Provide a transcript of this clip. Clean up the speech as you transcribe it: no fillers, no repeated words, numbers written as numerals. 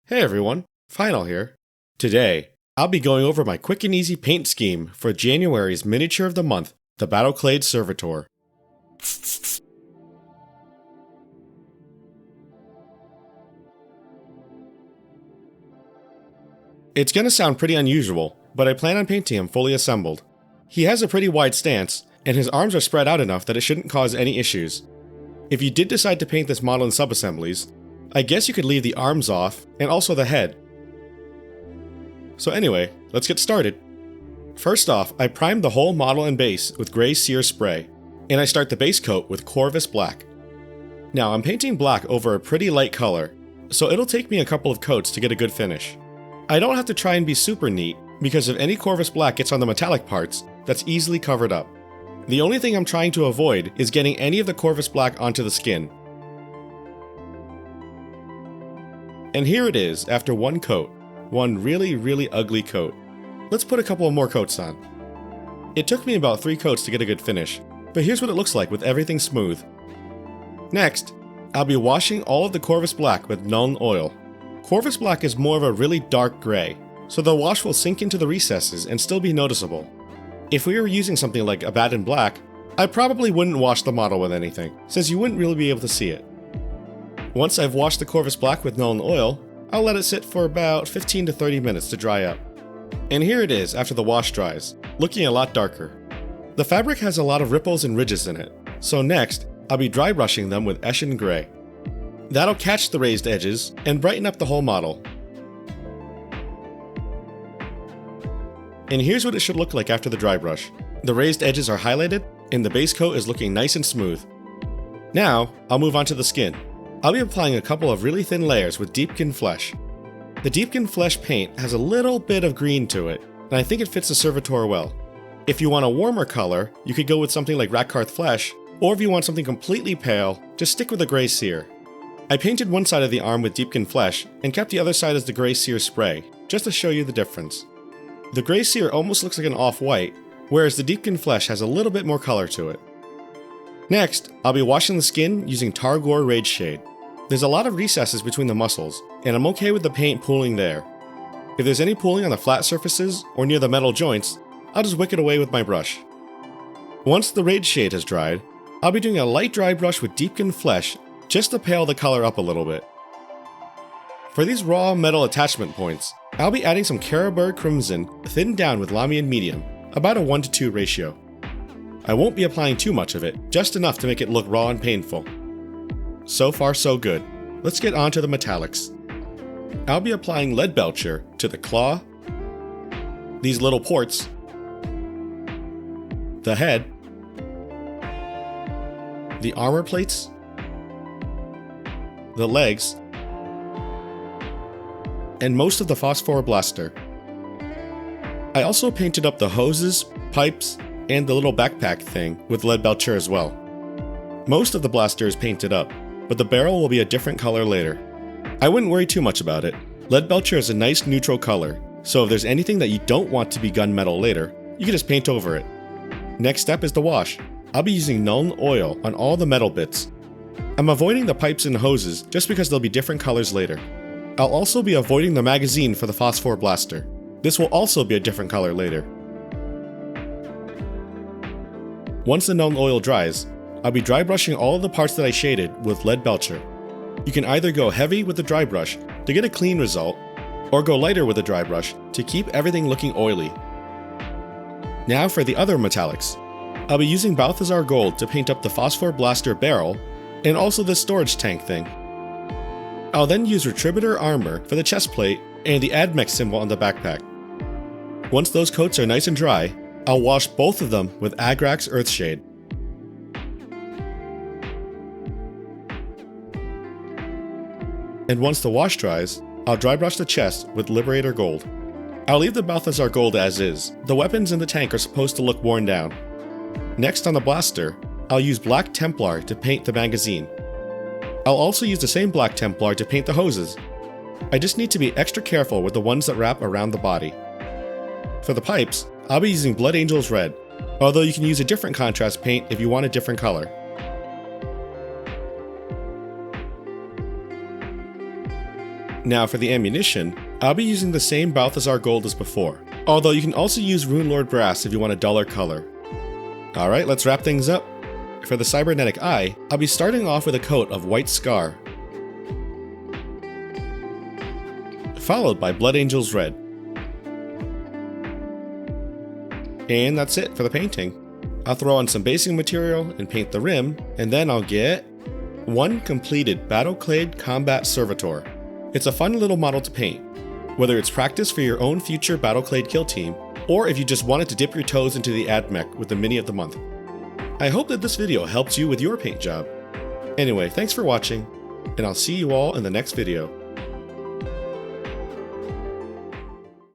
Hey everyone, Final here. Today, I'll be going over my quick and easy paint scheme for January's miniature of the month, the Battleclade Servitor. It's gonna sound pretty unusual, but I plan on painting him fully assembled. He has a pretty wide stance, and his arms are spread out enough that it shouldn't cause any issues. If you did decide to paint this model in subassemblies, I guess you could leave the arms off, and also the head. So anyway, let's get started. First off, I prime the whole model and base with gray sear spray, and I start the base coat with Corvus Black. Now I'm painting black over a pretty light color, so it'll take me a couple of coats to get a good finish. I don't have to try and be super neat, because if any Corvus Black gets on the metallic parts, that's easily covered up. The only thing I'm trying to avoid is getting any of the Corvus Black onto the skin. And here it is after one coat. One really ugly coat. Let's put a couple more coats on. It took me about 3 coats to get a good finish, but here's what it looks like with everything smooth. Next, I'll be washing all of the Corvus Black with Nuln Oil. Corvus Black is more of a really dark gray, so the wash will sink into the recesses and still be noticeable. If we were using something like a Batten Black, I probably wouldn't wash the model with anything, since you wouldn't really be able to see it. Once I've washed the Corvus Black with Nuln Oil, I'll let it sit for about 15 to 30 minutes to dry up. And here it is after the wash dries, looking a lot darker. The fabric has a lot of ripples and ridges in it, so next, I'll be dry brushing them with Eshin Gray. That'll catch the raised edges and brighten up the whole model. And here's what it should look like after the dry brush. The raised edges are highlighted, and the base coat is looking nice and smooth. Now, I'll move on to the skin. I'll be applying a couple of really thin layers with Deepkin Flesh. The Deepkin Flesh paint has a little bit of green to it, and I think it fits the Servitor well. If you want a warmer color, you could go with something like Rakarth Flesh, or if you want something completely pale, just stick with a gray sear. I painted one side of the arm with Deepkin Flesh, and kept the other side as the gray sear spray, just to show you the difference. The gray sear almost looks like an off-white, whereas the Deepkin Flesh has a little bit more color to it. Next, I'll be washing the skin using Targor Rage Shade. There's a lot of recesses between the muscles, and I'm okay with the paint pooling there. If there's any pooling on the flat surfaces or near the metal joints, I'll just wick it away with my brush. Once the Rage Shade has dried, I'll be doing a light dry brush with Deepkin Flesh just to pale the color up a little bit. For these raw metal attachment points, I'll be adding some Carroburg Crimson thinned down with Lamian Medium, about a 1:2 ratio. I won't be applying too much of it, just enough to make it look raw and painful. So far so good. Let's get on to the metallics. I'll be applying Lead Belcher to the claw, these little ports, the head, the armor plates, the legs, and most of the Phosphor Blaster. I also painted up the hoses, pipes, and the little backpack thing with Lead Belcher as well. Most of the blaster is painted up, but the barrel will be a different color later. I wouldn't worry too much about it. Lead Belcher is a nice neutral color, so if there's anything that you don't want to be gunmetal later, you can just paint over it. Next step is the wash. I'll be using Nuln Oil on all the metal bits. I'm avoiding the pipes and hoses just because they'll be different colors later. I'll also be avoiding the magazine for the Phosphor Blaster. This will also be a different color later. Once the Nuln Oil dries, I'll be dry brushing all of the parts that I shaded with Lead Belcher. You can either go heavy with the dry brush to get a clean result, or go lighter with the dry brush to keep everything looking oily. Now for the other metallics. I'll be using Balthazar Gold to paint up the Phosphor Blaster barrel, and also the storage tank thing. I'll then use Retributor Armor for the chest plate and the Admech symbol on the backpack. Once those coats are nice and dry, I'll wash both of them with Agrax Earthshade. And once the wash dries, I'll dry brush the chest with Liberator Gold. I'll leave the Balthazar Gold as is. The weapons in the tank are supposed to look worn down. Next on the blaster, I'll use Black Templar to paint the magazine. I'll also use the same Black Templar to paint the hoses. I just need to be extra careful with the ones that wrap around the body. For the pipes, I'll be using Blood Angels Red, although you can use a different contrast paint if you want a different color. Now for the ammunition, I'll be using the same Balthazar gold as before, although you can also use Runelord brass if you want a duller color. Alright, let's wrap things up. For the cybernetic eye, I'll be starting off with a coat of white scar, followed by Blood Angel's red. And that's it for the painting. I'll throw on some basing material and paint the rim, and then I'll get one completed Battleclade Combat Servitor. It's a fun little model to paint, whether it's practice for your own future Battleclade Kill Team, or if you just wanted to dip your toes into the Admech with the mini of the month. I hope that this video helps you with your paint job. Anyway, thanks for watching, and I'll see you all in the next video.